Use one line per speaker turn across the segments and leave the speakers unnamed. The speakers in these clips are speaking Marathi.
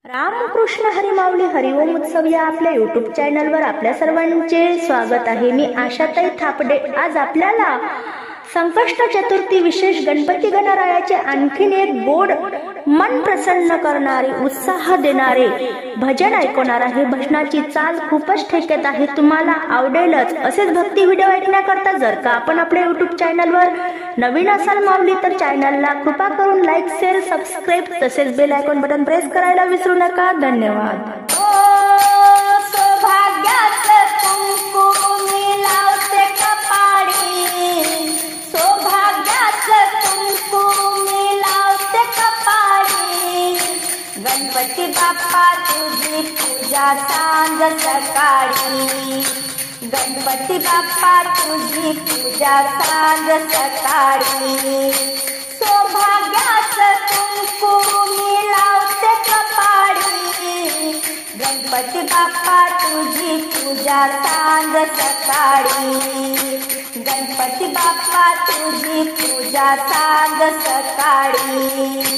रामकृष्ण हरी माऊली हरिओम उत्सव या आपल्या यूट्यूब चॅनलवर आपल्या सर्वांचे स्वागत आहे। मी आशाताई थापडे। आज आपल्याला संकष्ट चतुर्थी विशेष गणपती गणरायाचे आणखीन एक गोड मन प्रसन्न करणारे उत्साह देणारे भजन ऐकवणार आहे। भजनाची चाल खूपच ठेकेत आहे, तुम्हाला आवडेलच। असेच भक्ती व्हिडिओ ऐकण्याकरता जर का आपण आपल्या यूट्यूब चॅनलवर नवीन असाल माऊली तर चॅनलला कृपा करून लाईक शेअर सबस्क्राईब तसेच बेल आयकॉन बटन प्रेस करायला विसरू नका। धन्यवाद।
गणपती बाप्पा तुझी पूजा सांज सकाळी, गणपती बाप्पा तुझी पूजा सांज सकाळी। सौभाग्याचं कुंकू मी लावते कपाळी, गणपती बाप्पा तुझी पूजा सांज सकाळी, गणपती बाप्पा तुझी पूजा सांज सकाळी।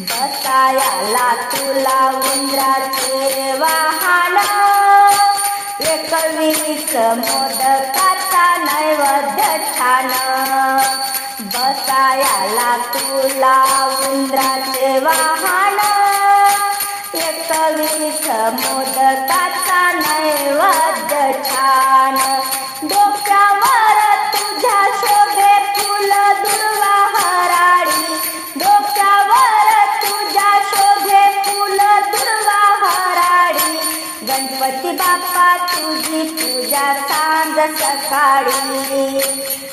बसायाला तुला उंदराचे वाहन, एकवीस मोदकाचा नैवेद्य छान। बसायाला तुला उंदराचे वाहन, एकवीस मोदकाचा नैवेद्य छान। डोक्यावर तुझ्या शोभे फुल दुर्वा हराळी, डोक्यावर तुझ्या शोभे फुल दुर्वा हराळी। गणपती बाप्पा तुझी पूजा सांज सकाळी,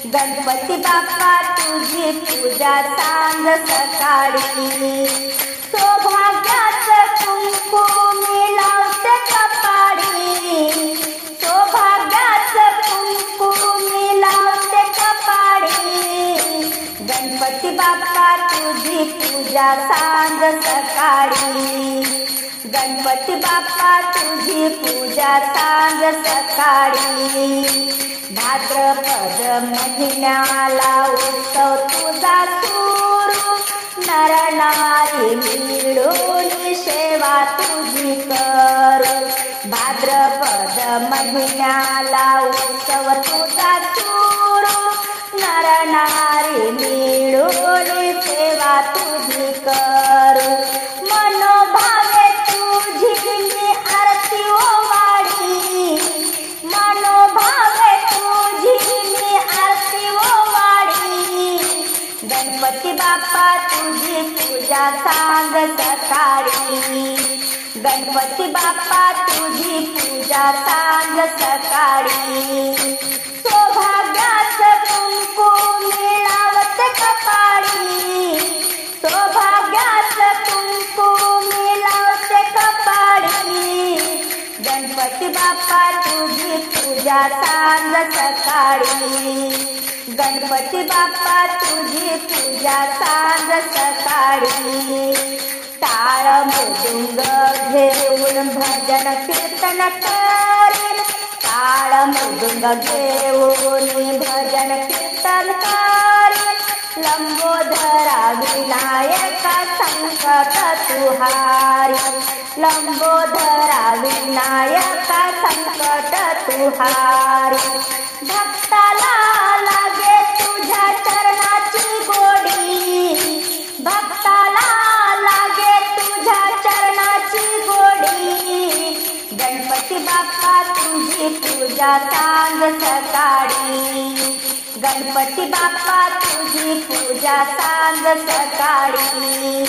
गणपती बाप्पा तुझी पूजा सांज सकाळी। सौभाग्याचं कुंकू मी लावते कपाळी, सौभाग्याचं कुंकू मी लावते कपाळी। गणपती बाप्पा तुझी पूजा सांज सकाळी, गणपती बाप्पा तुझी पूजा सांज सकाळी। भाद्रपद महिन्याला उत्सव तुझा सुरू, नर नारी मिळून सेवा तुझी करू। भाद्रपद महिन्याला उत्सव तुझा सुरू, नर नारी मिळून सेवा तुझी करू। मनोभावे तुझी मी आरती ओवाळी, मनोभावे तुझी मी आरती ओवाळी। गणपती बाप्पा तुझी पूजा सांज सकाळी, गणपती बाप्पा तुझी पूजा सांज सकाळी। सौभाग्याचं कुंकू मी लावते कपाळी, सौभाग्याचं कुंकू मी लावते कपाळी। गणपती बाप्पा तुझी पूजा सांज सकाळी, गणपती बाप्पा तुझी पूजा सांज सकाळी। टाळ मृदुंग घेऊन भजन कीर्तन करीन, टाळ मृदुंग घेऊन भजन कीर्तन करीन। लंबोदरा विनायका संकट तुहारी, लंबोदरा विनायका संकट तुहारी। भक्ताला लागे तुझ्या चरणाची गोडी, भक्ताला लागे तुझ्या चरणाची गोडी। गणपती बाप्पा तुझी पूजा सांज सकाळी, गणपती बाप्पा तुझी पूजा सांज सकाळी।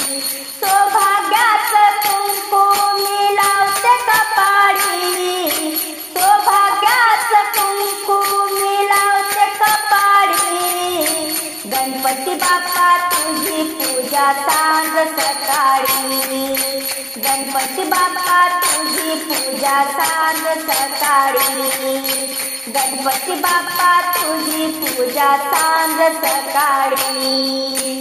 सौभाग्याचं कुंकू मी लावते कपाळी, सौभाग्याचं कुंकू मी लावते कपाळी। गणपती बाप्पा तुझी पूजा सांज सकाळी, गणपती बाप्पा तुझी पूजा सांज सकाळी, गणपती बाप्पा तुझी पूजा सांज सकाळी।